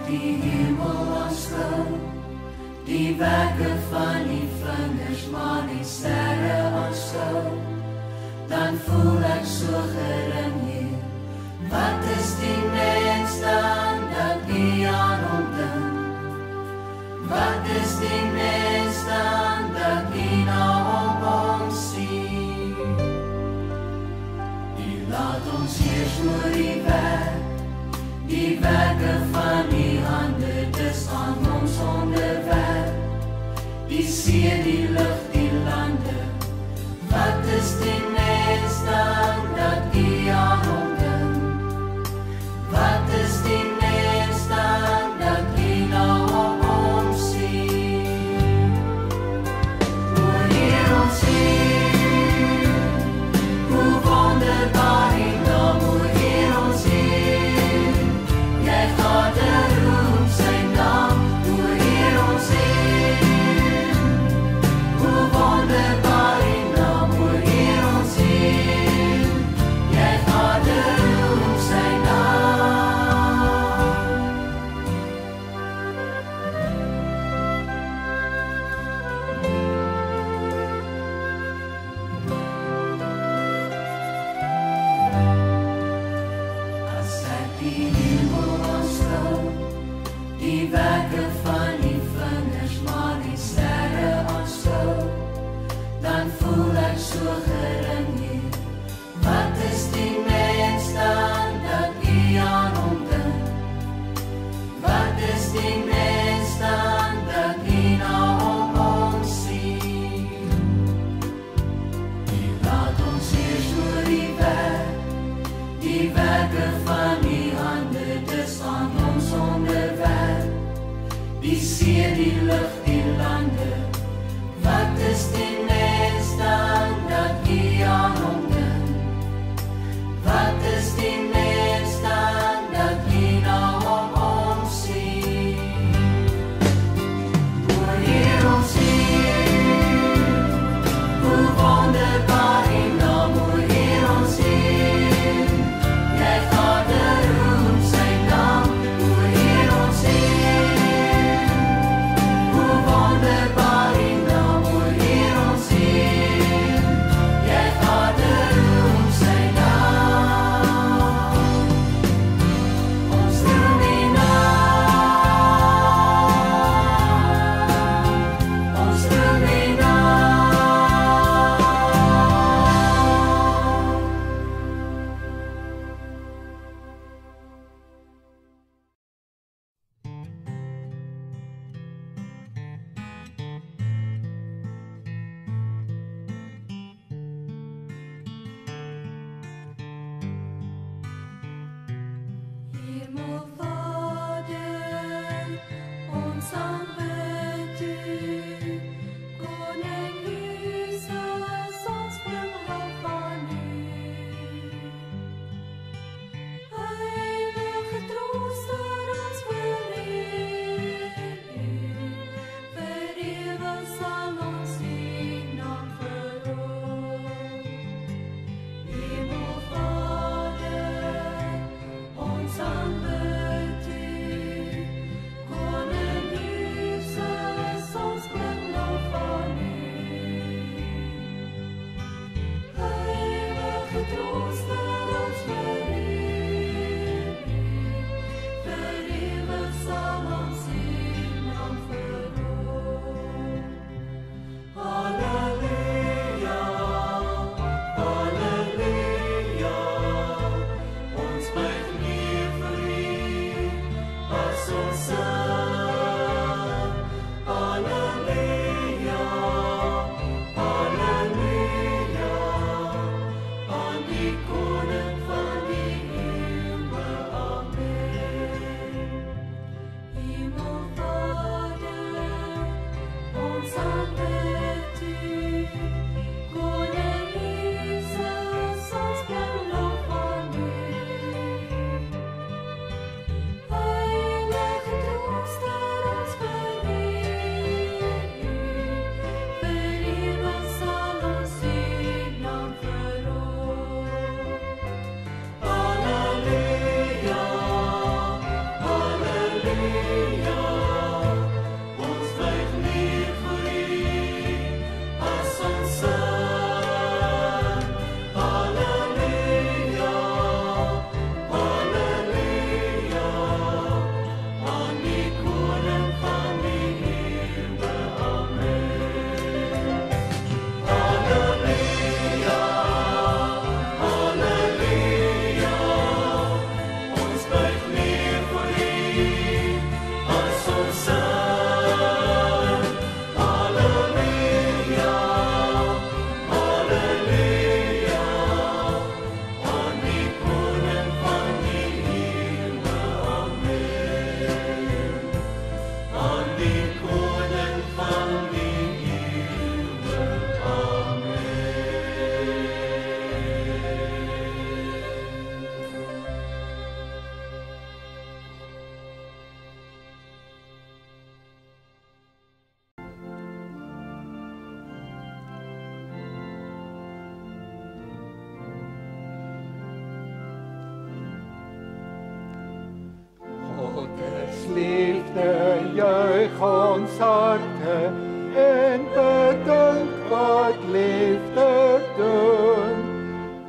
die hemel aanskou, die werke van die vingers, maar die sterre aanskou, dan voel ek so gering hier. Wat is die mens dan dat U aan hom dink? Wat is die mens dan dat U na hom omsien? U laat ons heers oor die werke van die hande, dis aan ons onderwerp. Die see, die lug, die lande. Wat is die mens dan dat U aan hom dink? Wat is die mens dan dat U na hom omsien? O Heer, ons Heer, hoe wonderbaar U naam, o Heer, ons Heer. Jy gaat roem sy naam, o Heer, ons Heer. Hoe wonderbaar U naam, o Heer, ons Heer. Jy gaat roem sy As ek die hemel aanskou, die werke van die vingers, maar die sterre aanskou, dan voel ek so gering hier. Wat is die mens dan dat U aan hom dink? Wat is die mens dan dat U na hom omsien? U laat ons heers oor die werke van die hande, dis aan ons onderwerp. Die see, die lug, die lande. Wat is die mens dan dat U aan hom dink? Wat is die mens dan dat U na hom omsien? O Heer, ons Heer, hoe wonderbaar U naam, o Heer, ons Heer. Jy gaat roem sy naam, o Heer, ons Heer. Hoe wonderbaar U naam, o Heer, ons Heer. Jy gaat roem sy naam. Ons roem U naam. Ons roem U naam. Hemelvader, ons aanbid U. Koning Jesus, ons bring hulp aan U. Heilige Trooster, ons vereer U. Vir ewig sal ons U naam verhoog. Hemelvader, ons aanbid U. Koning Jesus, ons bring lof aan U. Heilige Trooster, ons vereer U. Vir ewig sal ons U naam verhoog. Halleluja, halleluja, ons buig neer vir U as ons sing. Halleluja, halleluja, aan die Koning van die eeuwe, amen. Hemelvader, ons aanbid U. Koning Jesus, ons bring lof aan U. Heilige buig ons harte en bedink wat liefde doen,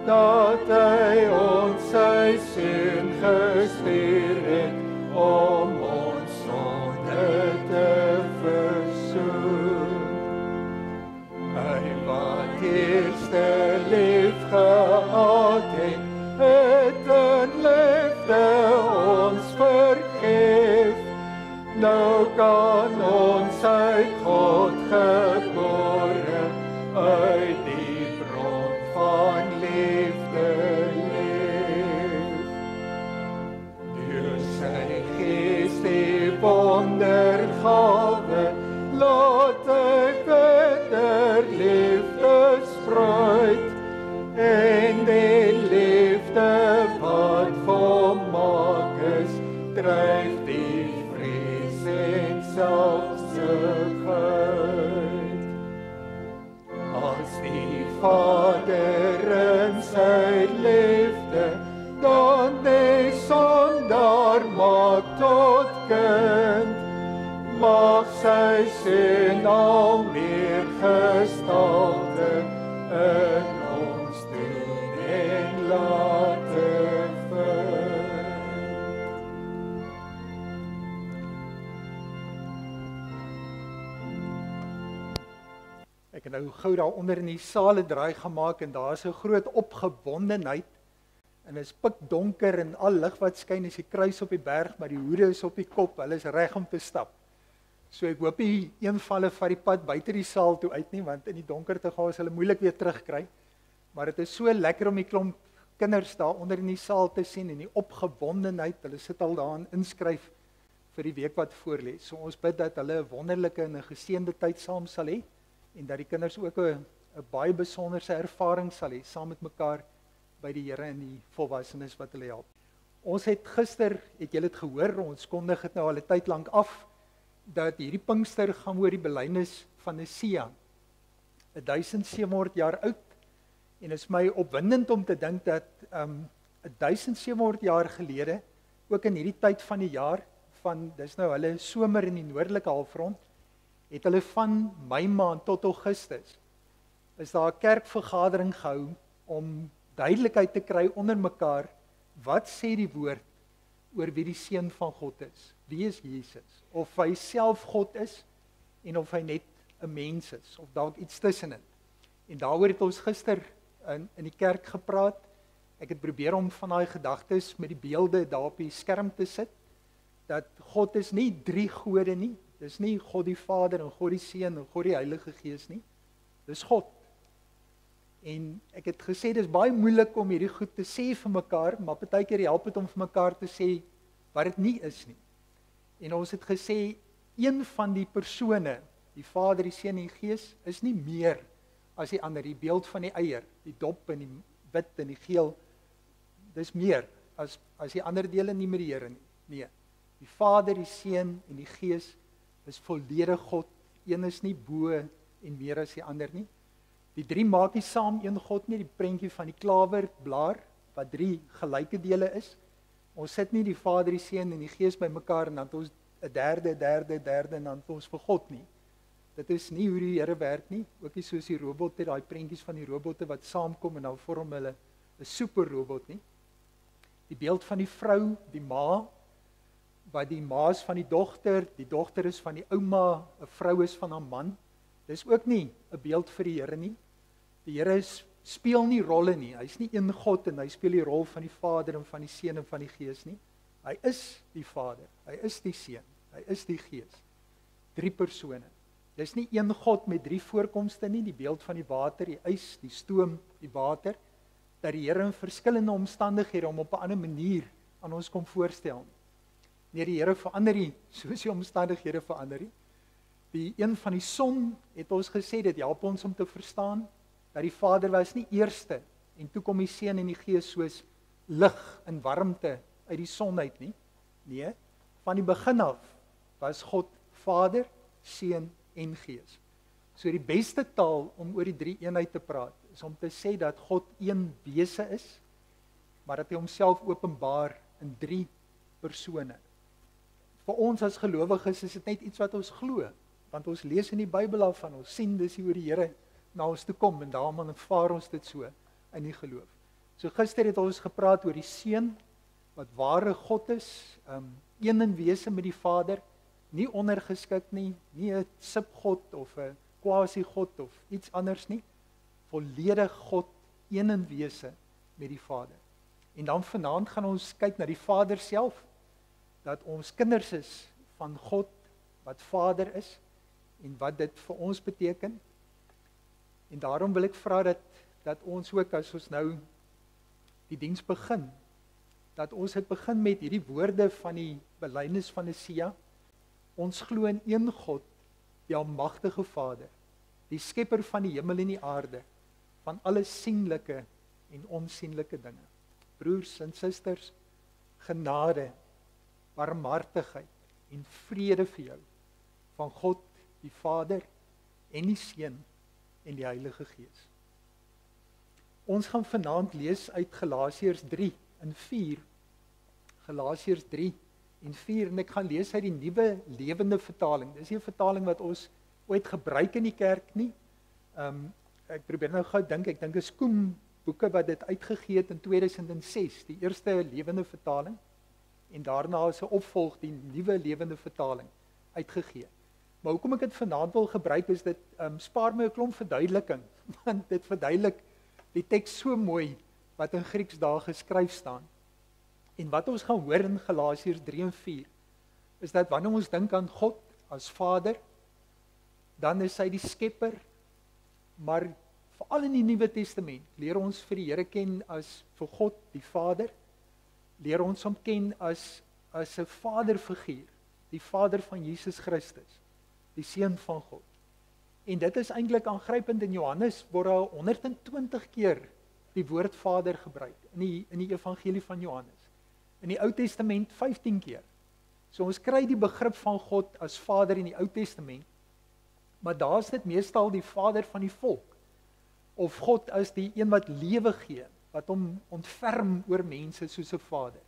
dat hy ons sy seun gestuur het om ons sonde te versoen. Hy wat eerste lief gehad het, het in liefde ons vergeef. Nou kan ons uit God gebore, uit die bron van liefde leef. Deur sy gees die wondergawe, laat hy verder liefde spruit, en die liefde wat volmaak is, dryf die vrees en selfsugtigheid. As die Vader in sy liefde, dan die sondaar maak tot kind, mag sy seun al meer gestalte in ons doen en late vind. Ek het nou gou daar onder in die saal 'n draai gemaak en daar is 'n groot opgewondenheid en is pikdonker en al lig wat skyn is die kruis op die berg, maar die hoede is op die kop, hulle is reg om te stap. So ek hoop nie een van hulle vat die pad buite die saal toe uit nie, want in die donker te gaan is hulle moeilik weer terugkry. Maar dit is so lekker om die klomp kinders daar onder in die saal te sien en die opgewondenheid, hulle sit al daar inskryf vir die week wat voorlê. So ons bid dat hulle 'n wonderlike en 'n geseënde tyd saam sal hê en dat die kinders ook 'n baie besonderse ervaring sal hê saam met mekaar by die Here en die volwassenes wat hulle help. Ons het gister, het julle dit gehoor, ons kondig dit nou al 'n tyd lank af, dat hierdie Pinkster gaan oor die belydenis van Nisea, 1700 jaar oud, en is my opwindend om te dink dat 1700 jaar gelede, ook in hierdie tyd van die jaar, dis nou hulle somer in die noordelike halfrond, het hulle van Mei maand tot Augustus, is daar 'n kerkvergadering gehou om duidelikheid te kry onder mekaar, wat sê die woord oor wie die seun van God is? Wie is Jesus? Of hy self God is en of hy net 'n mens is, of dalk iets tussenin. En daaroor het ons gister in die kerk gepraat. Ek het probeer om van daai gedagtes met die beelde daar op die skerm te sit, dat God is nie 3 gode nie. Dis nie God die Vader en God die Seun en God die Heilige Gees nie. Dis God. En ek het gesê dis baie moeilik om hierdie goed te sê vir mekaar, maar partykeer help dit om vir mekaar te sê wat dit nie is nie. En ons het gesê een van die persone, die Vader, die Seun en die Gees, is nie meer as die ander. Die beeld van die eier, die dop en die wit en die geel, dis meer as die ander dele nie met die Here nie. Nee. Die Vader, die Seun en die Gees is volledig God. Een is nie bo en meer as die ander nie. Die 3 maak nie saam een God nie, die prentjie van die klawerblaar, wat 3 gelyke dele is. Ons sit nie die Vader, die Seun en die Gees by mekaar en dan het ons 'n derde en dan het ons vir God nie. Dit is nie hoe die Here werk nie, ook nie soos die robotte, daai prentjies van die robotte wat saamkom en dan vorm hulle 'n superrobot nie. Die beeld van die vrou, die ma, wat die ma is van die dogter is van die ouma, 'n vrou is van haar man. Dis ook nie 'n beeld vir die Here nie. Die Here speel nie rolle nie. Hy's nie een God en hy speel die rol van die Vader en van die Seun en van die Gees nie. Hy is die Vader, hy is die Seun, hy is die Gees. 3 persone. Dis nie een God met 3 voorkomste nie, die beeld van die water, die ys, die stoom, die water, dat die Here in verskillende omstandighede hom op 'n ander manier aan ons kom voorstel. Nee, die Here verander nie soos die omstandighede verander nie. Die een van die son het ons gesê, dit help ons om te verstaan dat die Vader was nie eerste en toe kom die Seun en die Gees soos lig en warmte uit die son uit nie. Nee, van die begin af was God Vader, Seun en Gees. So die beste taal om oor die 3 eenheid te praat is om te sê dat God een wese is, maar dat hy homself openbaar in 3 persone. vir ons as gelowiges is dit net iets wat ons glo, want ons lees in die Bybel af van ons sien dis hoe die Here na ons toe kom en daarom aanvaar ons dit so in die geloof. So gister het ons gepraat oor die Seun wat ware God is, een in wese met die Vader, nie ondergeskik nie 'n subgod of 'n quasi-god of iets anders nie, volledig God, een in wese met die Vader. En dan vanaand gaan ons kyk na die Vader self, dat ons kinders is van God wat Vader is en wat dit vir ons beteken. En daarom wil ek vra dat ons ook as ons nou die diens begin, dat ons het begin met hierdie woorde van die belydenis van Nicea. Ons glo in een God, die almagtige Vader, die skepper van die hemel en die aarde, van alle sienlike en onsienlike dinge. Broers en susters, genade, barmhartigheid en vrede vir jou van God die Vader en die Seun en die Heilige Gees. Ons gaan vanaand lees uit Galasiërs 3 en 4. Galasiërs 3 en 4 en ek gaan lees uit die Nuwe Lewende Vertaling. Dis nie 'n vertaling wat ons ooit gebruik in die kerk nie. Ek probeer nou gou dink, ek dink is Koem boeke wat dit uitgegee het in 2006, die eerste Lewende Vertaling, en daarna is 'n opvolg, die Nuwe Lewende Vertaling, uitgegee. Maar hoekom ek dit vanaand wil gebruik is dit spaar my 'n klomp verduideliking, want dit verduidelik die teks so mooi wat in Grieks daar geskryf staan. En wat ons gaan hoor in Galasiërs 3 en 4 is dat wanneer ons dink aan God as Vader, dan is hy die skepper, maar veral in die Nuwe Testament leer ons vir die Here ken as vir God die Vader, leer ons hom ken as 'n vaderfiguur, die Vader van Jesus Christus, die Seun van God. En dit is eintlik aangrypend. In Johannes word daar 120 keer die woord Vader gebruik in die evangelie van Johannes. In die Ou Testament 15 keer. So ons kry die begrip van God as Vader in die Ou Testament, maar daar is dit meestal die Vader van die volk, of God as die een wat lewe gee, wat hom ontferm oor mense soos 'n Vader.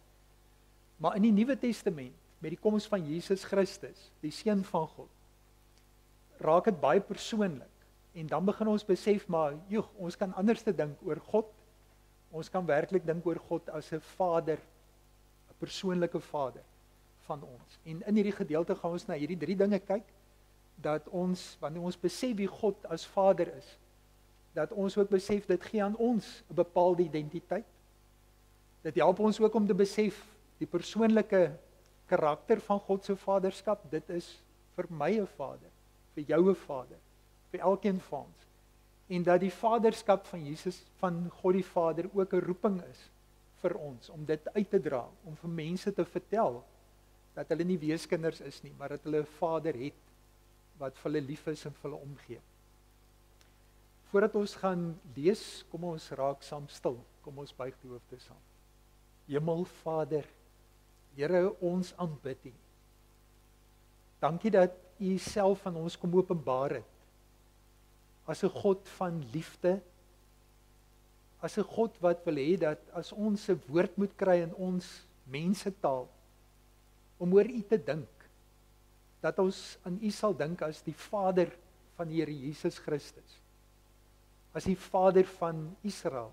Maar in die Nuwe Testament, met die koms van Jesus Christus, die Seun van God, raak dit baie persoonlik. En dan begin ons besef, maar ons kan anders te dink oor God. Ons kan werklik dink oor God as 'n Vader, 'n persoonlike Vader van ons. En in hierdie gedeelte gaan ons na hierdie 3 dinge kyk, dat ons, wanneer ons besef wie God as Vader is, dat ons ook besef, dit gee aan ons 'n bepaalde identiteit. Dit help ons ook om te besef, die persoonlike karakter van God se vaderskap, dit is vir my 'n Vader, vir jou 'n Vader, vir elkeen van ons. En dat die vaderskap van Jesus, van God die Vader, ook 'n roeping is vir ons, om dit uit te dra, om vir mense te vertel, dat hulle nie weeskinders is nie, maar dat hulle 'n Vader het, wat vir hulle lief is en vir hulle omgee. Voordat ons gaan lees, kom ons raak saam stil, kom ons buig die hoofde saam. Hemel Vader, Here, ons aanbid U. Dankie dat U self aan ons kom openbaar het, as 'n God van liefde, as 'n God wat wil hê dat as ons 'n woord moet kry in ons mensetaal, om oor U te dink, dat ons aan U sal dink as die Vader van die Here Jesus Christus, as die Vader van Israel,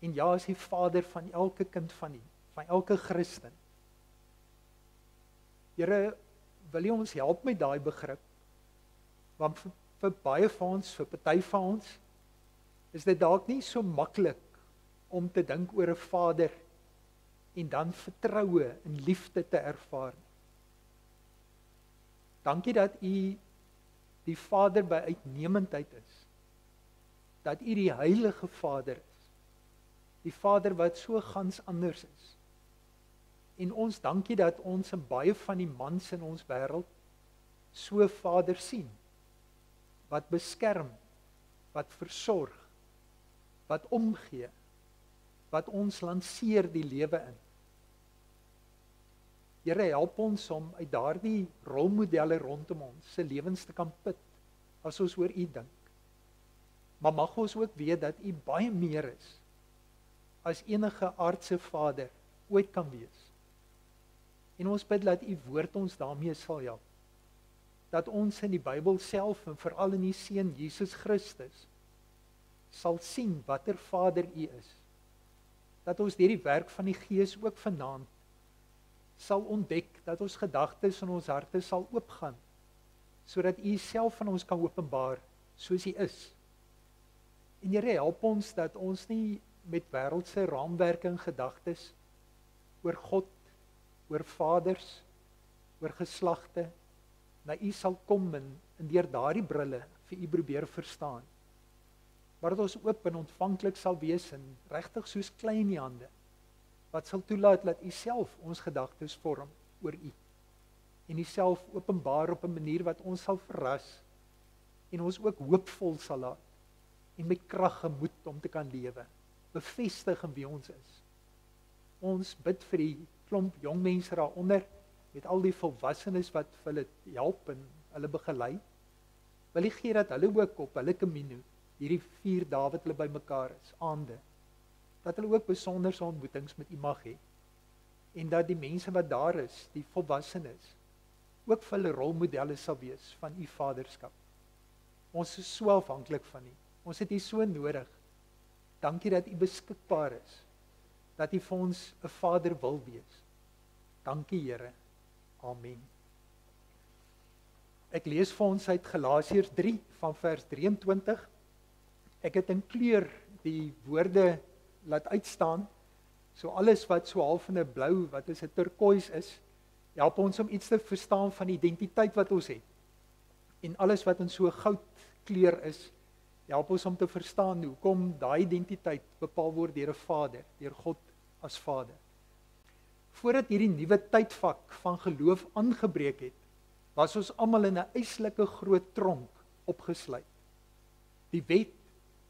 en ja, as die Vader van elke kind van U, van elke Christen. Here, wil U ons help met daai begrip, want vir baie van ons, vir party van ons, is dit dalk nie so maklik om te dink oor 'n Vader en dan vertroue en liefde te ervaar. Dankie dat U die Vader by uitnemendheid is, dat U die heilige Vader is, die Vader wat so gans anders is. En ons dankie dat ons in baie van die mans in ons wêreld so Vader sien, wat beskerm, wat versorg, wat omgee, wat ons lanseer die lewe in. Here, help ons om uit daardie rolmodelle rondom ons se lewens te kan put, as ons oor U dink. Maar mag ons ook weet dat U baie meer is, as enige aardse vader ooit kan wees. En ons bid dat u woord ons daarmee sal help. Dat ons in die Bybel self en veral in die Seun Jesus Christus sal sien watter Vader u is. Dat ons deur die werk van die Gees ook vanaand sal ontdek dat ons gedagtes en ons harte sal oopgaan, sodat u self aan ons kan openbaar soos u is. En Here, help ons dat ons nie met wêreldse raamwerke en gedagtes oor God, oor vaders, oor geslagte, na u sal kom en deur daardie brille vir u probeer verstaan. Maar dat ons oop en ontvanklik sal wees en regtig soos klei in die hande, wat sal toelaat dat u self ons gedagtes vorm oor u. En u self openbaar op 'n manier wat ons sal verras en ons ook hoopvol sal laat en met krag en moed om te kan lewe, bevestig in wie ons is. Ons bid vir die klomp jong mense daaronder, met al die volwassenes wat vir hulle help en hulle begelei. Wil U gee dat hulle ook op hulle Camino, hierdie 4 dae wat hulle bymekaar is, aande, dat hulle ook besonderse ontmoetings met U mag hê. En dat die mense wat daar is, die volwassenes, ook vir hulle rolmodelle sal wees van U vaderskap. Ons is so afhanklik van U. Ons het U so nodig. Dankie dat U beskikbaar is, dat U vir ons 'n Vader wil wees. Dankie Here. Amen. Ek lees vir ons uit Galasiërs 3 van vers 23. Ek het in kleur die woorde laat uitstaan. So alles wat so half in 'n blou, wat is 'n turkoois is, help ons om iets te verstaan van die identiteit wat ons het. En alles wat in so goud kleur is, help ons om te verstaan hoekom daai identiteit bepaal word deur 'n Vader, deur God as Vader. Voordat hierdie nuwe tydvak van geloof aangebreek het, was ons almal in 'n yslike groot tronk opgesluit. Die wet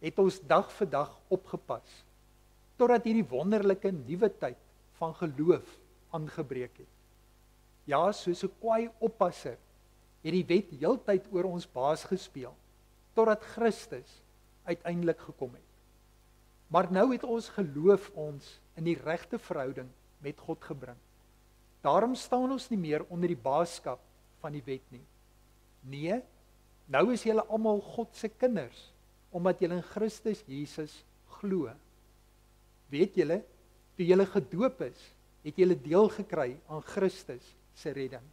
het ons dag vir dag opgepas, totdat hierdie wonderlike nuwe tyd van geloof aangebreek het. Ja, soos 'n kwaai oppasser, het die wet heeltyd oor ons baas gespeel, totdat Christus uiteindelik gekom het. Maar nou het ons geloof ons in die regte verhouding met God gebring. Daarom staan ons nie meer onder die baaskap van die wet nie. Nee, nou is julle almal God se kinders, omdat julle in Christus Jesus glo. Weet julle, toe julle gedoop is, het julle deel gekry aan Christus se redding.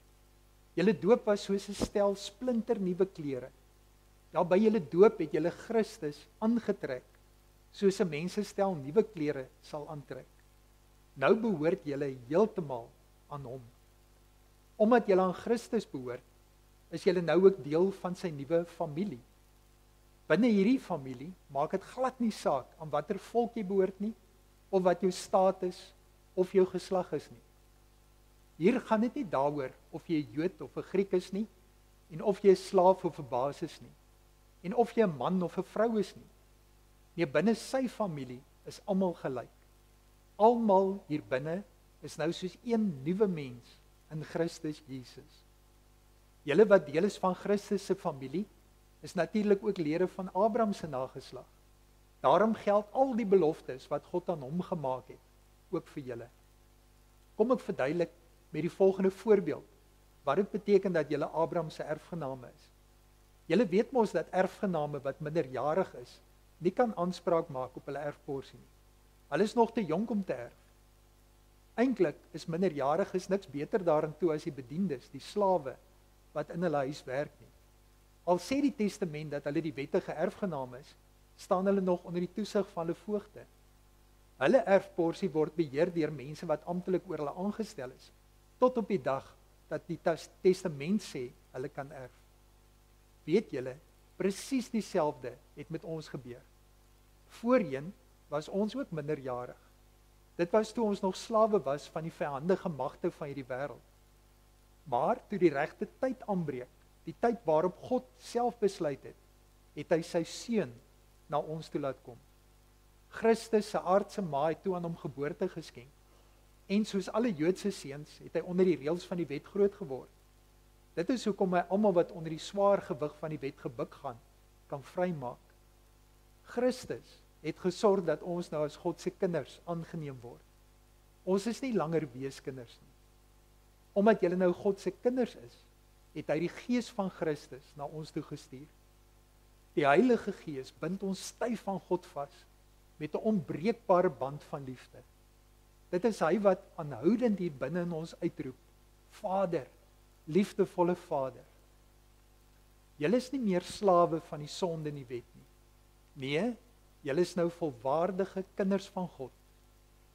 Julle doop was soos 'n stel splinternuwe klere. Ja, by julle doop het julle Christus aangetrek, soos 'n mens 'n stel nuwe klere sal aantrek. Nou behoort julle heeltemal aan hom. Omdat julle aan Christus behoort, is julle nou ook deel van sy nuwe familie. Binne hierdie familie maak dit glad nie saak aan watter volk jy behoort nie, of wat jou status of jou geslag is nie. Hier gaan dit nie daaroor of jy 'n Jood of 'n Griek is nie, en of jy 'n slaaf of 'n baas is nie, en of jy 'n man of 'n vrou is nie. Nee, binne sy familie is almal gelyk. Almal hier binne is nou soos een nuwe mens in Christus Jesus. Julle wat deel is van Christus se familie, is natuurlik ook lede van Abraham se nageslag. Daarom geld al die beloftes wat God aan hom gemaak het, ook vir julle. Kom ek verduidelik met die volgende voorbeeld, wat dit beteken dat julle Abraham se erfgename is. Julle weet mos dat erfgename wat minderjarig is, nie kan aanspraak maak op hulle erfporsie nie. Hulle is nog te jonk om te erf. Eintlik is minderjariges niks beter daarin toe as die bediendes, die slawe, wat in hulle huis werk nie. Al sê die testament dat hulle die wettige erfgename is, staan hulle nog onder die toesig van hulle voogde. Hulle erfporsie word beheer deur mense wat amptelik oor hulle aangestel is, tot op die dag dat die testament sê hulle kan erf. Weet julle, presies dieselfde het met ons gebeur. Voorheen was ons ook minderjarig. Dit was toe ons nog slawe was van die vyandige magte van hierdie wêreld. Maar toe die regte tyd aanbreek, die tyd waarop God self besluit het, het hy sy seun na ons toe laat kom. Christus se aardse ma het toe aan hom geboorte geskenk. En soos alle Joodse seuns het hy onder die reëls van die wet groot geword. Dit is hoekom hy almal wat onder die swaar gewig van die wet gebuk gaan, kan vrymaak. Christus het gesorg dat ons nou as God se kinders aangeneem word. Ons is nie langer weeskinders nie. omdat julle nou God se kinders is, het hy die Gees van Christus na ons toe gestuur. Die Heilige Gees bind ons styf aan God vas, met 'n onbreekbare band van liefde. Dit is hy wat aanhoudend hier binne in ons uitroep, Vader, liefdevolle Vader. Julle is nie meer slawe van die sonde en die wet nie. Nee, julle is nou volwaardige kinders van God.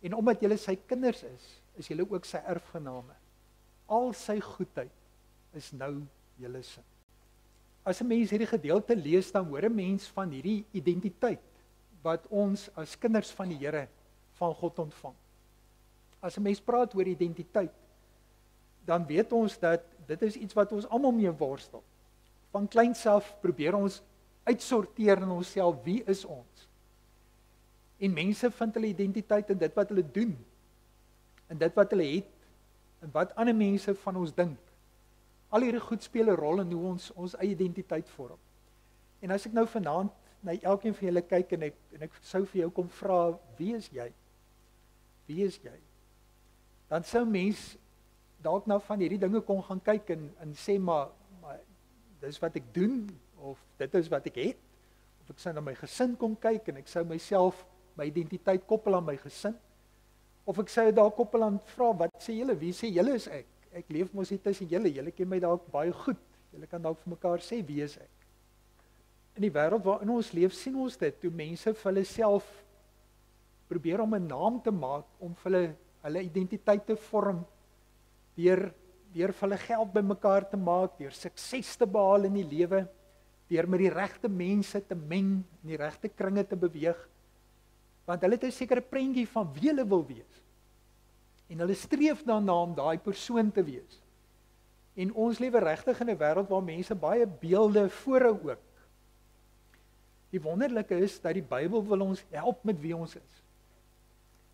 En omdat julle sy kinders is julle ook sy erfgename. Al sy goedheid is nou julle sin. As 'n mens hierdie gedeelte lees, dan hoor 'n mens van hierdie identiteit wat ons as kinders van die Here van God ontvang. As 'n mens praat oor identiteit, dan weet ons dat dit is iets wat ons almal mee worstel. Van kleins af probeer ons uitsorteer in onsself, wie is ons? En mense vind hulle identiteit in dit wat hulle doen, in dit wat hulle het, en wat ander mense van ons dink. Al hierdie goed speel 'n rol in hoe ons eie identiteit vorm. En as ek nou vanaand na elkeen van julle kyk en ek sou vir jou kom vra, wie is jy? Wie is jy? Dan sou mens dalk nou van hierdie dinge kon gaan kyk en sê maar dis wat ek doen, of dit is wat ek het, of ek sou na my gesin kom kyk en ek sou myself, my identiteit koppel aan my gesin, of ek sou dalk koppel aan vra, wat sê julle, wie sê julle is ek? Ek leef mos hier tussen julle ken my dalk baie goed, julle kan dalk vir mekaar sê, wie is ek? In die wêreld waarin ons leef, sien ons dit, toe mense vir hulle self probeer om 'n naam te maak, om vir hulle identiteit te vorm, deur vir hulle geld bymekaar te maak, deur sukses te behaal in die lewe, deur met die regte mense te meng, in die regte kringe te beweeg, want hulle het 'n sekere prentjie van wie hulle wil wees. En hulle streef daarna om daai persoon te wees. En ons lewe regtig in 'n wêreld waar mense baie beelde voorhou ook. Die wonderlike is dat die Bybel wil ons help met wie ons is.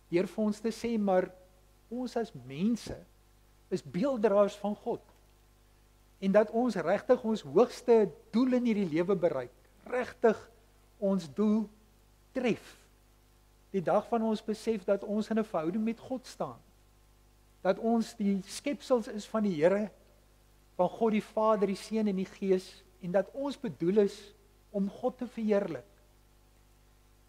Deur vir ons te sê, maar ons as mense is beelddraers van God. En dat ons regtig ons hoogste doel in hierdie lewe bereik. Regtig ons doel tref. Die dag van ons besef dat ons in 'n verhouding met God staan. Dat ons die skepsels is van die Here, van God die Vader, die Seun en die Gees, en dat ons bedoel is om God te verheerlik.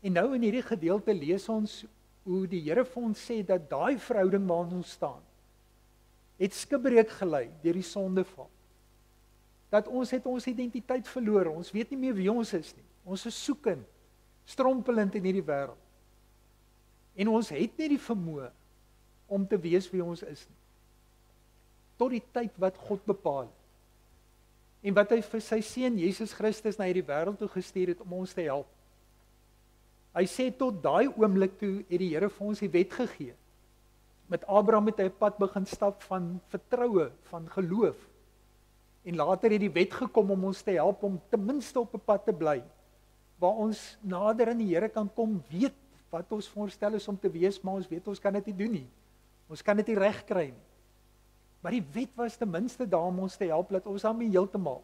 En nou in hierdie gedeelte lees ons hoe die Here vir ons sê dat daai verhouding waarin ons staan, het skibreek gelei deur die sondeval. Dat ons het ons identiteit verloor, ons weet nie meer wie ons is nie. Ons is soekend, strompelend in hierdie wêreld. En ons het nie die vermoë om te wees wie ons is nie. Tot die tyd wat God bepaal. En wat hy vir sy seun Jesus Christus na hierdie wêreld toe gestuur het om ons te help. Hy sê tot daai oomblik toe het die Here vir ons die wet gegee. Met Abraham het hy 'n pad begin stap van vertroue, van geloof. En later het die wet gekom om ons te help om ten minste op 'n pad te bly, waar ons nader aan die Here kan kom, weet wat ons voorstel is om te wees, maar ons weet ons kan dit nie doen nie. Ons kan dit nie reg kry nie. Maar die wet was ten minste daar om ons te help, dat ons dan nie heeltemal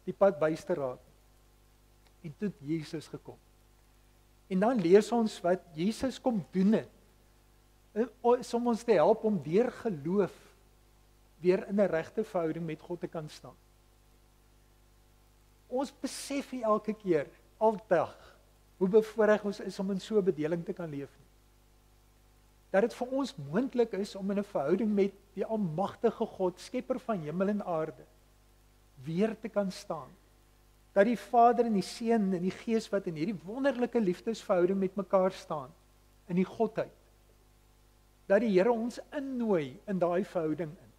die pad byster raak. En toe het Jesus gekom. En dan lees ons wat Jesus kom doen het, om ons te help om deur geloof weer in 'n regte verhouding met God te kan staan. Ons besef nie elke keer, aldag, hoe bevoorreg ons is om in so 'n bedeling te kan leef nie. Dat dit vir ons moontlik is om in 'n verhouding met die almagtige God, skepper van hemel en aarde, weer te kan staan. Dat die Vader en die Seun en die Gees wat in hierdie wonderlike liefdesverhouding met mekaar staan, in die Godheid, dat die Here ons innooi in daai verhouding in.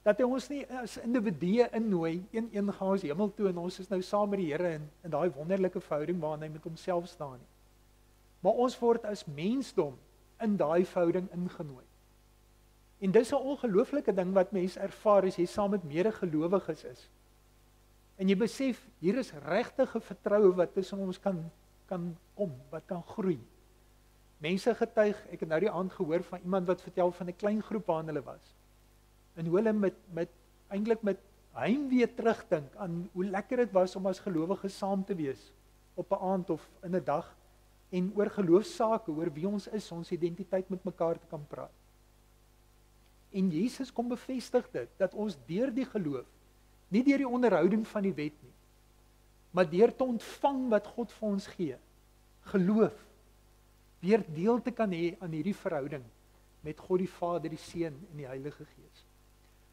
Dat hy ons nie as individue innooi, een gaan ons hemel toe en ons is nou saam met die Here in daai wonderlike verhouding waarin hy met homself staan nie. Maar ons word as mensdom in daai verhouding ingenooi. En dis 'n ongelooflike ding wat mense ervaar as jy saam met medegelowiges is. En jy besef, hier is regtige vertroue wat tussen ons kan kom, wat kan groei. Mense getuig, ek het nou die aand gehoor van iemand wat vertel van 'n klein groep waarin hulle was. En hoe hulle eintlik met heimwee terugdink aan hoe lekker dit was om as gelowiges saam te wees op 'n aand of in 'n dag en oor geloofsake, oor wie ons is, ons identiteit met mekaar te kan praat. En Jesus kom bevestig dit, dat ons deur die geloof, nie deur die onderhouding van die wet nie, maar deur te ontvang wat God vir ons gee, geloof, weer deel te kan hê aan hierdie verhouding met God die Vader, die Seun en die Heilige Gees.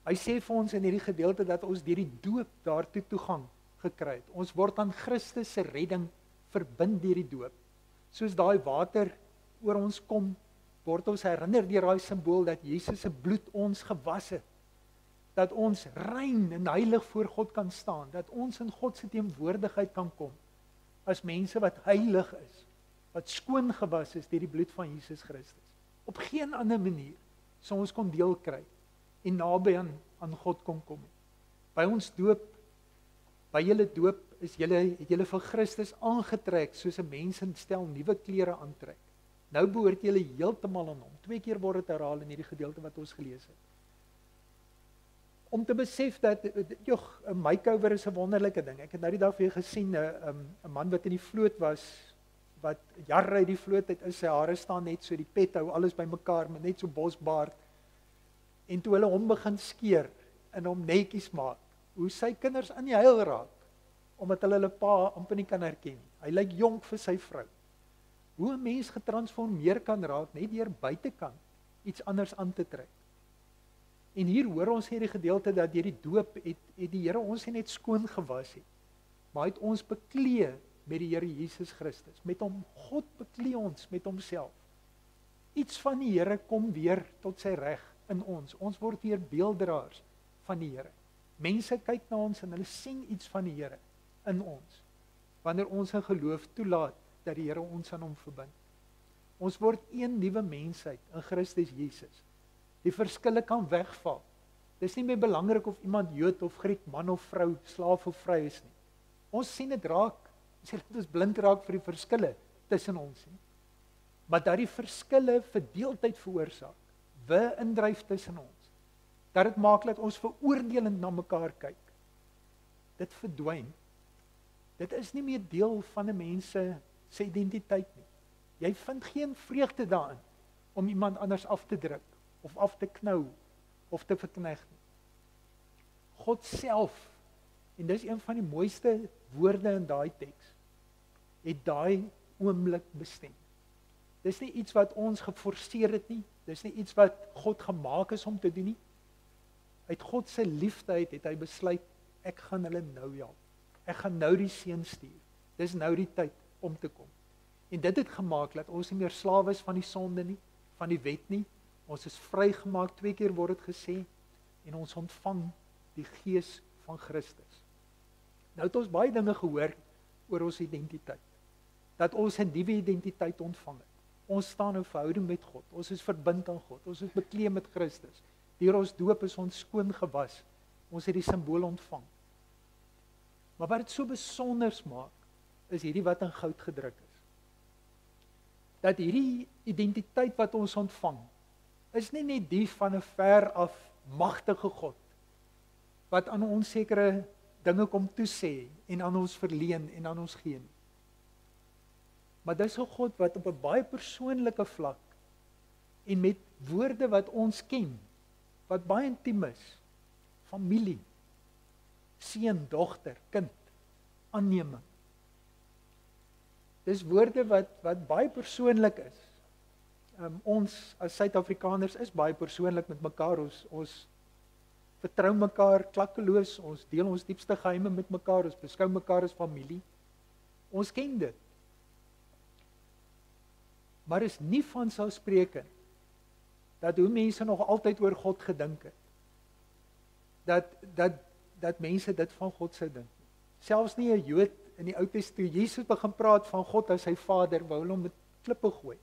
Hy sê vir ons in hierdie gedeelte dat ons deur die doop daartoe toegang gekry het. Ons word aan Christus se redding verbind deur die doop. Soos daai water oor ons kom, word ons herinner deur daai simbool dat Jesus se bloed ons gewas het. Dat ons rein en heilig voor God kan staan, dat ons in God se teenwoordigheid kan kom as mense wat heilig is, wat skoon gewas is deur die bloed van Jesus Christus. Op geen ander manier sou ons kon deel kry en naby aan God kon kom. By ons doop, by julle doop het julle vir Christus aangetrek soos 'n mens in stel nuwe klere aantrek. Nou behoort julle heeltemal aan hom. 2 keer word dit herhaal in hierdie gedeelte wat ons gelees het. Om te besef dat, 'n makeover is 'n wonderlike ding. Ek het nou die dag weer gesien, 'n man wat in die vloot was, wat jare uit die vloot uit is, sy hare staan net so, die pet hou alles bymekaar, met net so bosbaard. En toe hulle hom begin skeer en hom netjies maak, hoe sy kinders in die huil raak, omdat hulle pa amper nie kan herken. Hy lyk jonk vir sy vrou. Hoe 'n mens getransformeer kan raak, net deur buitekant iets anders aan te trek. En hier hoor ons hierdie gedeelte dat deur die doop het die Here ons nie net skoon gewas het, maar hy het ons beklee met die Here Jesus Christus. Met hom, God beklee ons met homself. Iets van die Here kom weer tot sy reg in ons. Ons word weer beelddraers van die Here. Mense kyk na ons en hulle sien iets van die Here in ons, wanneer ons in geloof toelaat dat die Here ons aan hom verbind. Ons word een nuwe mensheid in Christus Jesus. Die verskille kan wegval. Dis nie meer belangrik of iemand Jood of Griek, man of vrou, slaaf of vry is nie. Ons sien dit raak. Ons sê dit is blind raak vir die verskille tussen ons nie. Maar dat die verskille verdeeldheid veroorsaak, indryf tussen ons. Dat dit maak dat ons veroordelend na mekaar kyk. Dit verdwyn. Dit is nie meer deel van 'n mens se identiteit nie. Jy vind geen vreugde daarin om iemand anders af te druk of af te knou of te verkneg nie. God self, en dis een van die mooiste woorde in daai teks, het daai oomblik bestem. Dis nie iets wat ons geforseer het nie, dis nie iets wat God gemaak is om te doen nie. Uit God se liefde het hy besluit, ek gaan hulle nou help. Ek gaan nou die seun stuur. Dis nou die tyd om te kom. En dit het gemaak dat ons nie meer slawe is van die sonde nie, van die wet nie. Ons is vrygemaak, 2 keer word dit gesê, en ons ontvang die Gees van Christus. Nou het ons baie dinge gehoor oor ons identiteit. Dat ons 'n nuwe identiteit ontvang het. Ons staan in verhouding met God. Ons is verbind aan God. Ons is bekleed met Christus. Deur ons doop is ons skoon gewas. Ons het die simbool ontvang. Maar wat dit so besonders maak, is hierdie wat in goud gedruk is. Dat hierdie identiteit wat ons ontvang, is nie net die van 'n ver af magtige God, wat aan ons sekere dinge kom toesê, en aan ons verleen, en aan ons gee nie. Maar dis 'n God wat op 'n baie persoonlike vlak, en met woorde wat ons ken, wat baie intiem is, familie, seun, dogter, kind, aanneming. Dis woorde wat baie persoonlik is. Ons as Suid-Afrikaners is baie persoonlik met mekaar. Ons vertrou mekaar klakkeloos, ons deel ons diepste geheime met mekaar, ons beskou mekaar as familie. Ons ken dit. Maar is nie vanselfsprekend dat hoe mense nog altyd oor God gedink het. Dat mense dit van God sou dink. Selfs nie 'n Jood in die Ou Testament, toe Jesus begin praat van God as sy Vader, wou hulle hom met klippe gooi,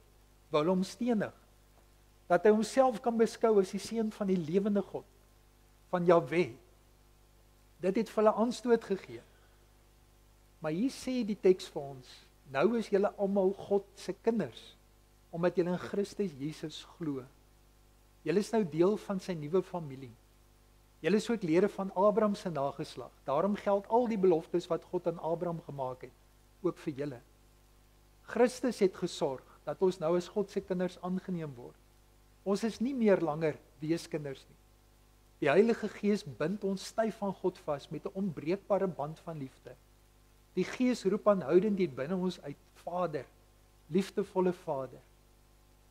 wou hulle hom stenig, dat hy homself kan beskou as die seun van die lewende God, van Jahwe. Dit het vir hulle aanstoot gegee. Maar hier sê die teks vir ons, nou is julle almal God se kinders, omdat julle in Christus Jesus glo. Julle is nou deel van sy nuwe familie. Julle is ook lede van Abraham se nageslag. Daarom geld al die beloftes wat God aan Abraham gemaak het, ook vir julle. Christus het gesorg dat ons nou as God se kinders aangeneem word. Ons is nie meer langer weeskinders nie. Die Heilige Gees bind ons styf aan God vas met 'n onbreekbare band van liefde. Die Gees roep aanhoudend hier binne ons uit, Vader, liefdevolle Vader.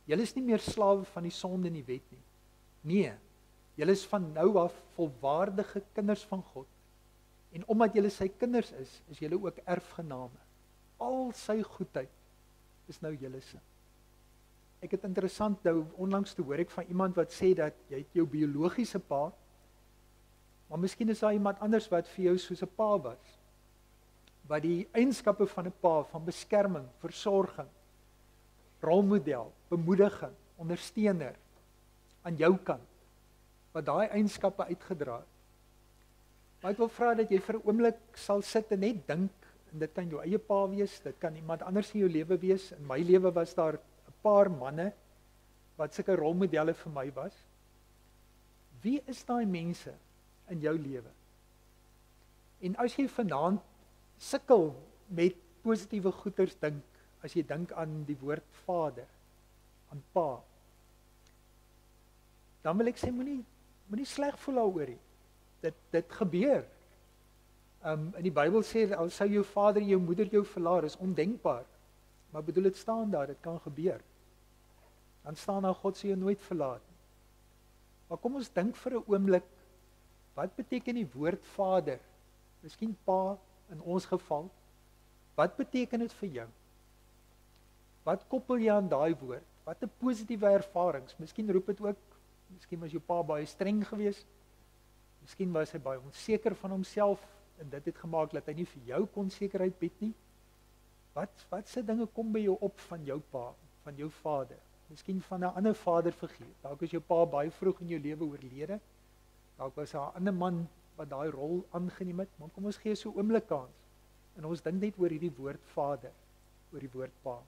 Julle is nie meer slawe van die sonde en die wet nie. Nee, julle is van nou af volwaardige kinders van God. En omdat julle sy kinders is julle ook erfgename. Al sy goedheid is nou julle se. Ek het interessant nou onlangs te hoor ek van iemand wat sê dat jy het jou biologiese pa, maar miskien is daar iemand anders wat vir jou soos 'n pa was. Wat die eienskappe van 'n pa, van beskerming, versorging, rolmodel, bemoediging, ondersteuner aan jou kant, wat daai eienskappe uitgedra het. Maar ek wil vra dat jy vir 'n oomblik sal sit en net dink, en dit kan jou eie pa wees, dit kan iemand anders in jou lewe wees. In my lewe was daar 'n paar manne wat sulke rolmodelle vir my was. Wie is daai mense in jou lewe? En as jy vanaand sukkel met positiewe goeders dink, as jy dink aan die woord Vader, aan Pa, dan wil ek sê moenie sleg voel daaroor nie. Dit gebeur. In die Bybel sê al sou jou vader jou moeder jou verlaat, is ondenkbaar. Maar bedoel dit staan daar, dit kan gebeur. Dan staan daar God sê jou nooit verlaat nie. Maar kom ons dink vir 'n oomblik, wat beteken die woord Vader? Miskien Pa in ons geval. Wat beteken dit vir jou? Wat koppel jy aan daai woord? Wat 'n positiewe ervarings? Miskien roep dit ook, miskien was jou pa baie streng geweest. Miskien was hy baie onseker van homself en dit het gemaak dat hy nie vir jou kon sekerheid bied nie. Wat se dinge kom by jou op van jou pa, van jou vader? Miskien van 'n ander vaderfiguur. Dalk is jou pa baie vroeg in jou lewe oorlede. Dalk was daar 'n ander man wat daai rol aangeneem het. Maar kom ons gee so 'n oomblik kans. En ons dink net oor hierdie woord Vader, oor die woord Pa.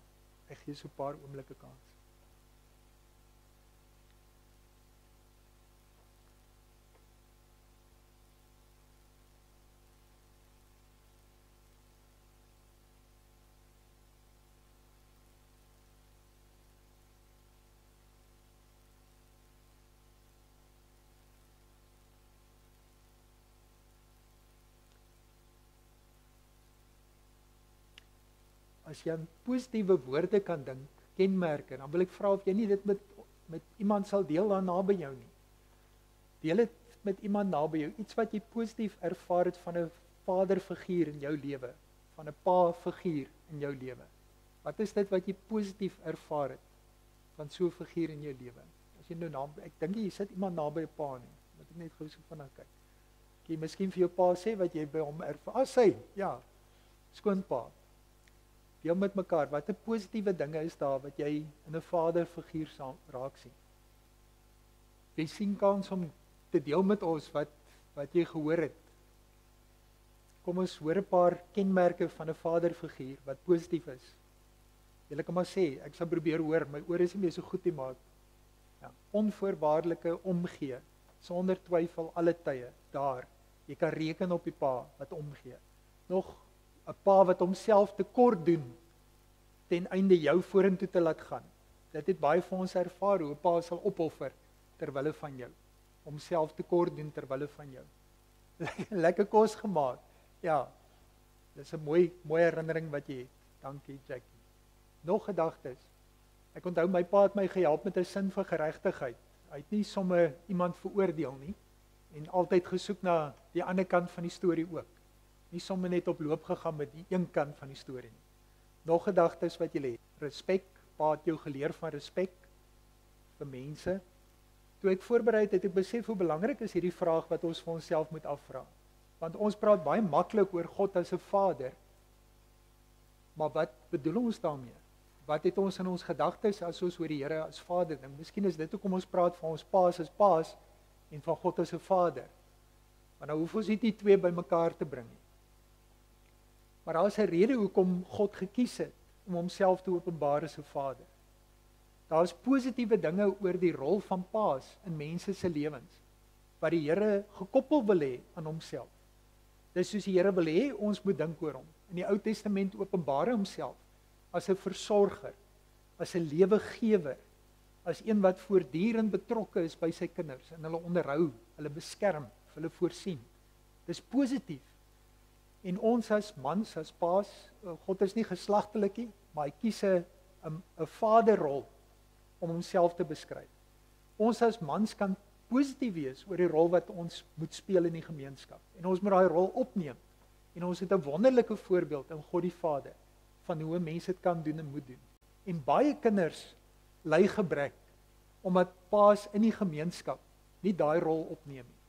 Ek gee so 'n paar oomblikke kans. As jy aan positiewe woorde kan dink, kenmerke, dan wil ek vra of jy nie dit met iemand sal deel daar naby jou nie. Deel dit met iemand naby jou, iets wat jy positief ervaar het van 'n vaderfiguur in jou lewe, van 'n pa-figuur in jou lewe. Wat is dit wat jy positief ervaar het van so 'n figuur in jou lewe? As jy nou ek dink jy sit iemand naby 'n pa nie, moet ek net gou so vinnig kyk. Kan jy miskien vir jou pa sê wat jy by hom ervaar? Sy, ja, skoonpa. Deel met mekaar, wat 'n positiewe dinge is daar wat jy in 'n vaderfiguur raak sien. Jy sien kans om te deel met ons wat jy gehoor het. Kom ons hoor 'n paar kenmerke van 'n vaderfiguur wat positief is. Jy kan maar sê, ek sal probeer hoor, my ore is nie meer so goed nie, maar ja, onvoorwaardelike omgee, sonder twyfel alle tye, daar. Jy kan reken op die pa wat omgee. Nog 'n pa wat homself tekort doen ten einde jou vorentoe te laat gaan. Dit het baie vir ons ervaar hoe 'n pa sal opoffer terwille van jou, homself tekort doen terwille van jou. Lekker kos gemaak. Ja. Dis 'n mooi herinnering wat jy het. Dankie Jackie. Nog gedagtes. Ek onthou my pa het my gehelp met 'n sin vir geregtigheid. Hy het nie sommer iemand veroordeel nie en altyd gesoek na die ander kant van die storie ook. Nie sommer net op loop gegaan met die een kant van die storie nie. Nog gedagtes wat jy het. Respek, pa het jou geleer van respek vir mense. Toe ek voorberei het, ek besef hoe belangrik is hierdie vraag wat ons vir onsself moet afvra. Want ons praat baie maklik oor God as 'n Vader. Maar wat bedoel ons daarmee? Wat het ons in ons gedagtes as ons oor die Here as Vader dink? Miskien is dit hoekom ons praat van ons paas as paas en van God as 'n Vader. Maar nou hoef ons nie die twee bymekaar te bring nie. Maar daar is 'n rede hoekom God gekies het om homself te openbaar as 'n Vader. Daar is positiewe dinge oor die rol van paas in mense se lewens wat die Here gekoppel wil hê aan homself. Dis soos die Here wil hê ons moet dink oor hom. In die Ou Testament openbaar hy homself as 'n versorger, as 'n lewegewer, as een wat voortdurend betrokke is by sy kinders en hulle onderhou, hulle beskerm, hulle voorsien. Dis positief. En ons as mans, as paas, God is nie geslagtelik nie, maar hy kies 'n vaderrol om homself te beskryf. Ons as mans kan positief wees oor die rol wat ons moet speel in die gemeenskap. En ons moet daai rol opneem. En ons het 'n wonderlike voorbeeld in God die Vader van hoe 'n mens dit kan doen en moet doen. En baie kinders ly gebrek omdat paas in die gemeenskap nie daai rol opneem nie.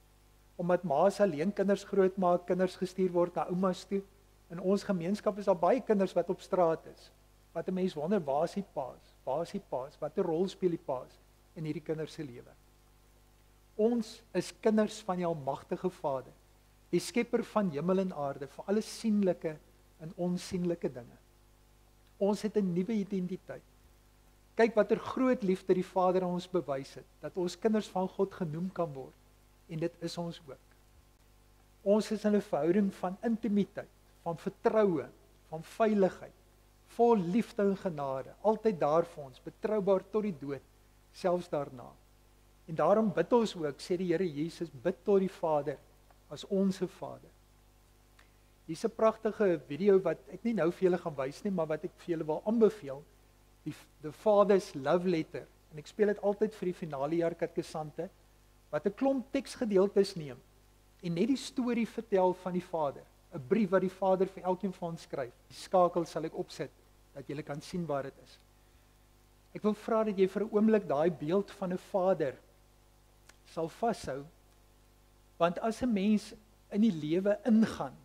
Omdat ma's alleen kinders grootmaak, kinders gestuur word na oumas toe. In ons gemeenskap is daar baie kinders wat op straat is. Wat 'n mens wonder, waar is die paas? Waar is die paas? Watter rol speel die paas in hierdie kinders se lewe? Ons is kinders van die almagtige Vader, die skepper van hemel en aarde, vir alle sienlike en onsienlike dinge. Ons het 'n nuwe identiteit. Kyk watter groot liefde die Vader aan ons bewys het, dat ons kinders van God genoem kan word, en dit is ons ook. Ons is in 'n verhouding van intimiteit, van vertroue, van veiligheid, vol liefde en genade, altyd daar vir ons, betroubaar tot die dood, selfs daarna. En daarom bid ons ook, sê die Here Jesus, bid tot die Vader, as onse Vader. Hier's 'n pragtige video wat ek nie nou vir julle gaan wys nie, maar wat ek vir julle wil aanbeveel, The Father's Love Letter, en ek speel dit altyd vir die finale jaar katkesante, wat 'n klomp teksgedeeltes neem, en net die storie vertel van die Vader, 'n brief wat die Vader vir elkeen van ons skryf. Die skakel sal ek opsit, dat julle kan sien waar dit is. Ek wil vra dat jy vir 'n oomblik daai beeld van 'n Vader sal vashou, want as 'n mens in die lewe ingaan,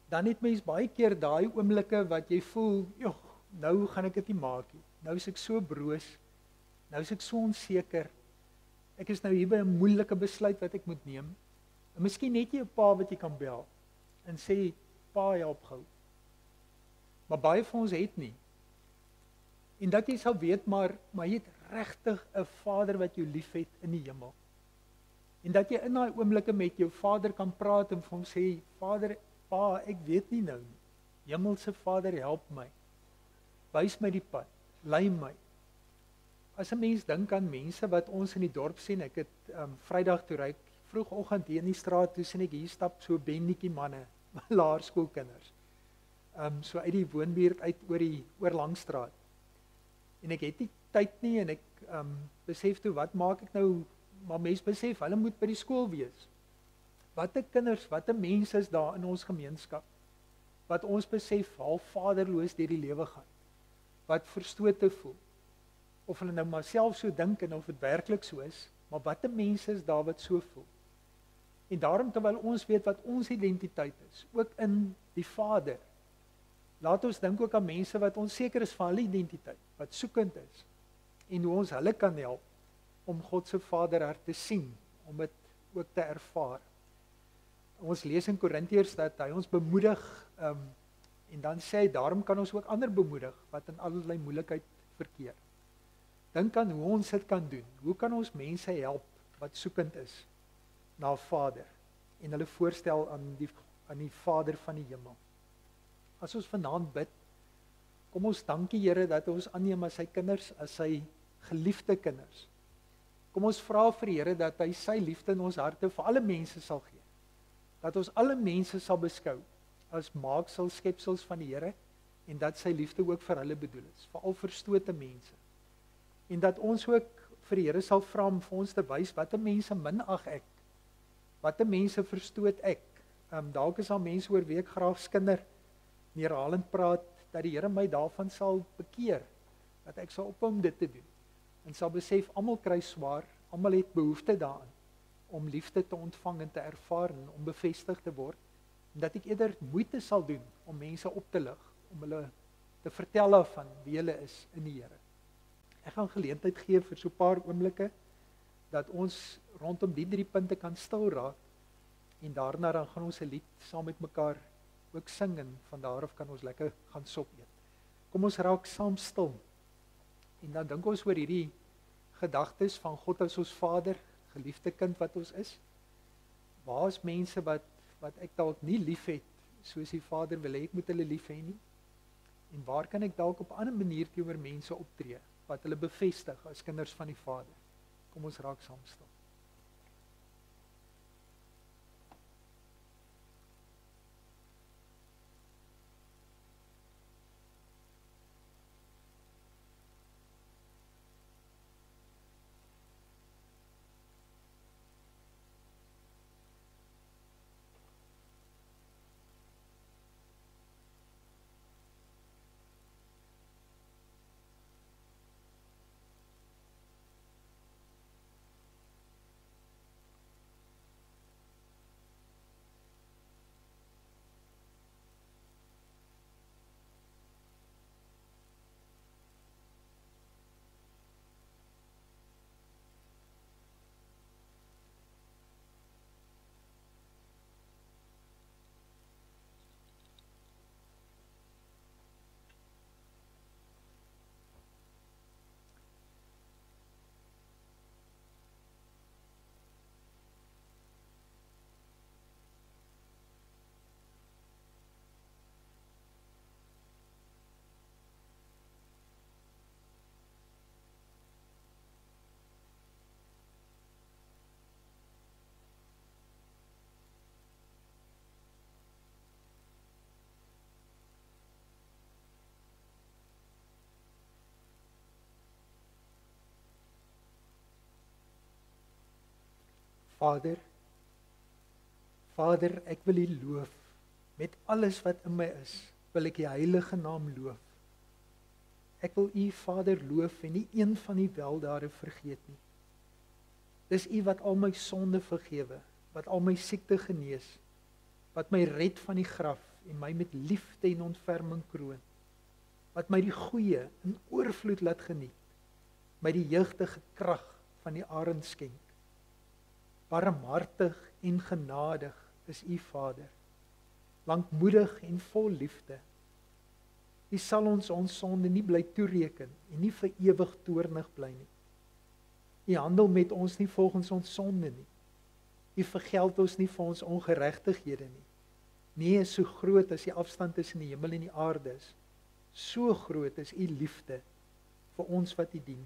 dan het mens baie keer daai oomblikke wat jy voel, joh, nou gaan ek dit nie maak nie. Nou is ek so broos, nou is ek so onseker, ek is nou hier by 'n moeilike besluit wat ek moet neem, en miskien net jy 'n pa wat jy kan bel, en sê, pa, help gou. Maar baie van ons het nie. En dat jy sal weet, maar jy het regtig 'n Vader wat jou liefhet in die hemel. En dat jy in daai oomblikke met jou Vader kan praat en vir hom sê, Vader, pa, ek weet nie nou nie. Hemelse Vader, help my. Wys my die pad, lei my. As 'n mens dink aan mense wat ons in die dorp sien, ek het Vrydag toe ry, vroegoggend hier in die straat, toe sien ek hier stap so bendetjie manne, laerskoolkinders. So uit die woonbuurt uit oor Langstraat. En ek het nie tyd nie, en ek besef toe, wat maak ek nou, maar mens besef, hulle moet by die skool wees. Wat 'n kinders, wat 'n mense is daar in ons gemeenskap, wat ons besef, half vaderloos deur die lewe gaan, wat verstote voel, of hulle nou maar self so dink, en of dit werklik so is, maar wat 'n mense is daar wat so voel. En daarom, terwyl ons weet wat ons identiteit is, ook in die Vader, laat ons dink ook aan mense wat onseker is van hulle identiteit, wat soekend is, en hoe ons hulle kan help, om God se Vaderhart te sien, om dit ook te ervaar. Ons lees in Korintiërs dat hy ons bemoedig, en dan sê hy, daarom kan ons ook ander bemoedig, wat in allerlei moeilikheid verkeer. Dink aan hoe ons dit kan doen, hoe kan ons mense help, wat soekend is, na Vader, en hulle voorstel aan die Vader van die hemel. As ons vanaand bid, kom ons dankie Here, dat ons aanneem as sy kinders, as sy geliefde kinders. Kom ons vra vir die Here, dat hy sy liefde in ons harte vir alle mense sal gee. Dat ons alle mense sal beskou, as maaksel skepsels van die Here, en dat sy liefde ook vir hulle bedoel is, veral verstote mense. En dat ons ook vir die Here sal vra om vir ons te wys, wat 'n mense minag ek, wat 'n mense verstoot ek. Dalk is daar mense oor wie ek graag skinder, neerhalend praat, dat die Here my daarvan sal bekeer, dat ek sal ophou om dit te doen, en sal besef, almal kry swaar, almal het behoefte daaraan, om liefde te ontvang en te ervaar, en om bevestig te word, en dat ek eerder moeite sal doen, om mense op te lig, om hulle te vertel van wie hulle is in die Here. Ek gaan geleentheid gee vir so 'n paar oomblikke, dat ons rondom die 3 punte kan stil raak, en daarna dan gaan ons 'n lied saam met mekaar ook sing, en van daar af kan ons lekker gaan sop eet. Kom ons raak saam stil, en dan dink ons oor hierdie gedagtes van God as ons Vader, geliefde kind wat ons is. Waar is mense wat ek dalk nie lief het, soos die Vader wil hê ek moet hulle lief hê nie? En waar kan ek dalk op 'n ander manier teenoor mense optree, wat hulle bevestig as kinders van die Vader. Kom ons raak saam stil. Vader, ek wil U loof. Met alles wat in my is, wil ek U heilige naam loof. Ek wil U, Vader, loof en nie een van die weldade vergeet nie. Dis U wat al my sonde vergewe, wat al my siekte genees, wat my red van die graf en my met liefde en ontferming kroon, wat my die goeie in oorvloed laat geniet, my die jeugdige krag van die arend skenk. Barmhartig en genadig is U, Vader, lankmoedig en vol liefde. U sal ons sonde nie bly toereken en nie vir ewig toornig bly nie. U handel met ons nie volgens ons sonde nie. U vergeld ons nie vir ons ongeregtighede nie. Nee, so groot as die afstand tussen die hemel en die aarde is, so groot is U liefde vir ons wat U dien.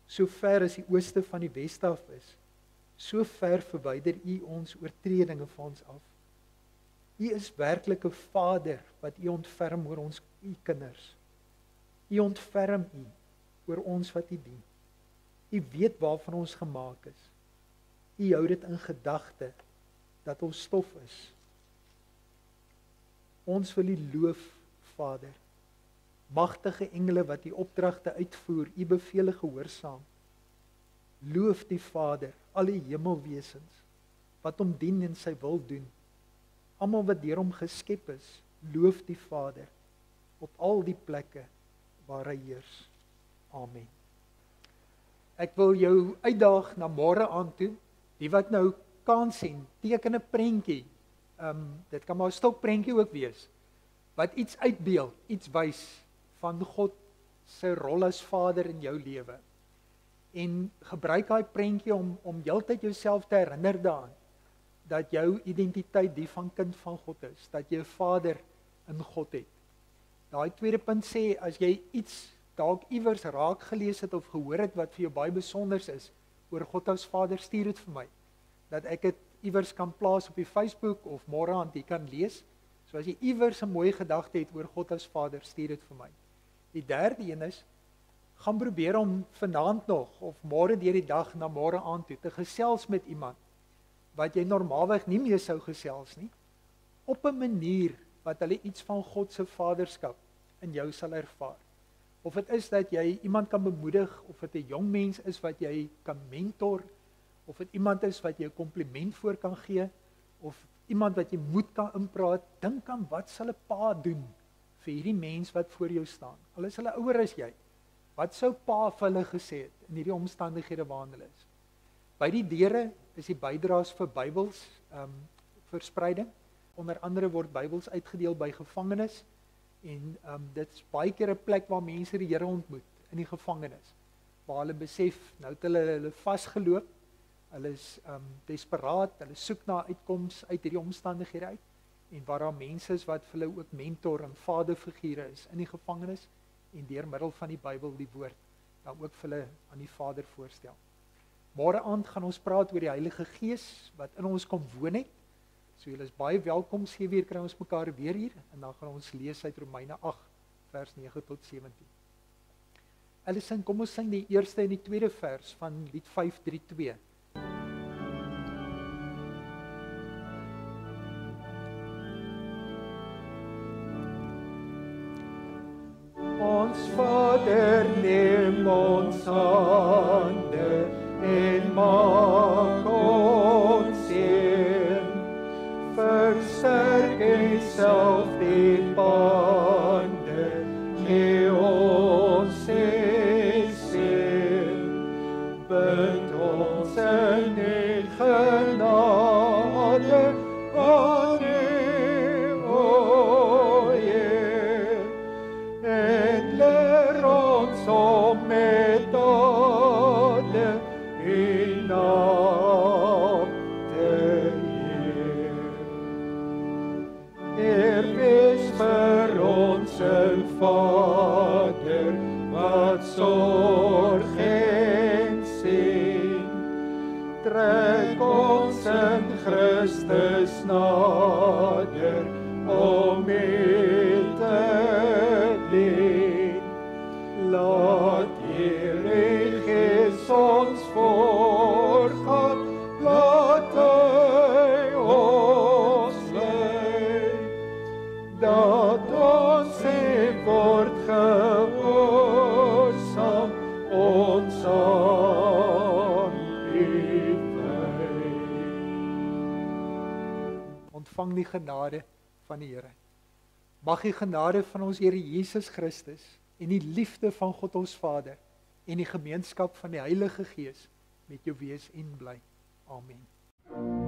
So ver as die ooste van die weste af is, so ver verwyder U ons oortredinge van ons af. U is werklik 'n Vader wat U ontferm oor ons U kinders. U ontferm U oor ons wat U dien. U weet waarvan ons gemaak is. U hou dit in gedagte dat ons stof is. Ons wil U loof, Vader. Magtige engele wat U opdragte uitvoer, U bevele gehoorsaam. Loof die Vader, al die hemelwesens, wat hom dien en sy wil doen. Almal wat deur hom geskep is, loof die Vader, op al die plekke waar hy heers. Amen. Ek wil jou uitdaag na môre aan toe, die wat nou kan sien, teken 'n prentjie. Dit kan maar 'n stokprentjie ook wees, wat iets uitbeeld, iets wys van God se rol as Vader in jou lewe. En gebruik daai prentjie om heeltyd jouself te herinner daaraan dat jou identiteit die van kind van God is, dat jy 'n Vader in God het. Daai tweede punt sê, as jy iets dalk iewers raak gelees het of gehoor het wat vir jou baie besonders is oor God as Vader, stuur dit vir my, dat ek dit iewers kan plaas op die Facebook of môre aand jy kan lees. So as jy iewers 'n mooi gedagte het oor God as Vader, stuur dit vir my. Die derde een is, gaan probeer om vanaand nog of môre deur die dag na môre aand toe te gesels met iemand wat jy normaalweg nie mee sou gesels nie, op 'n manier wat hulle iets van God se vaderskap in jou sal ervaar. Of dit is dat jy iemand kan bemoedig, of dit 'n jong mens is wat jy kan mentor, of dit iemand is wat jy 'n kompliment voor kan gee, of iemand wat jy moed kan inpraat. Dink aan wat sal 'n pa doen vir hierdie mens wat voor jou staan. Al is hulle ouer as jy. Wat sou pa vir hulle gesê het in hierdie omstandighede waarin hulle is? By die deure is die bydraes vir Bybels verspreiding. Onder andere word Bybels uitgedeel by gevangenes en dit is baie keer 'n plek waar mense die Here ontmoet in die gevangenes. Waar hulle besef, nou het hulle vasgeloop, hulle is desperaat, hulle soek na uitkoms uit hierdie omstandighede uit, en waar daar mense is wat vir hulle ook mentor en vaderfigure is in die gevangenis, en deur middel van die Bybel, die woord, dan ook vir hulle aan die Vader voorstel. Môre aand gaan ons praat oor die Heilige Gees wat in ons kom woon het. So julle is baie welkom, 7 uur kry ons mekaar weer hier en dan gaan ons lees uit Romeine 8 vers 9 tot 17. Alison, kom ons sing die eerste en die tweede vers van lied 532. Ons Vader, neem ons hande en maak ons een. Versterk self die bande, gee ons seën. Bind ons in die genade van U, o Heer. En leer ons om met dade U naam te eer. Heer, wees vir ons 'n Vader wat sorg en sien. Trek ons in Christus nader om U te dien. Laat Heilige Gees ons voorgaan, laat Hy ons lei, dat ons word gehoorsaam, ons aan U wy. Ontvang die genade van die Here. Mag die genade van ons Here Jesus Christus en die liefde van God ons Vader en die gemeenskap van die Heilige Gees met jou wees en bly. Amen.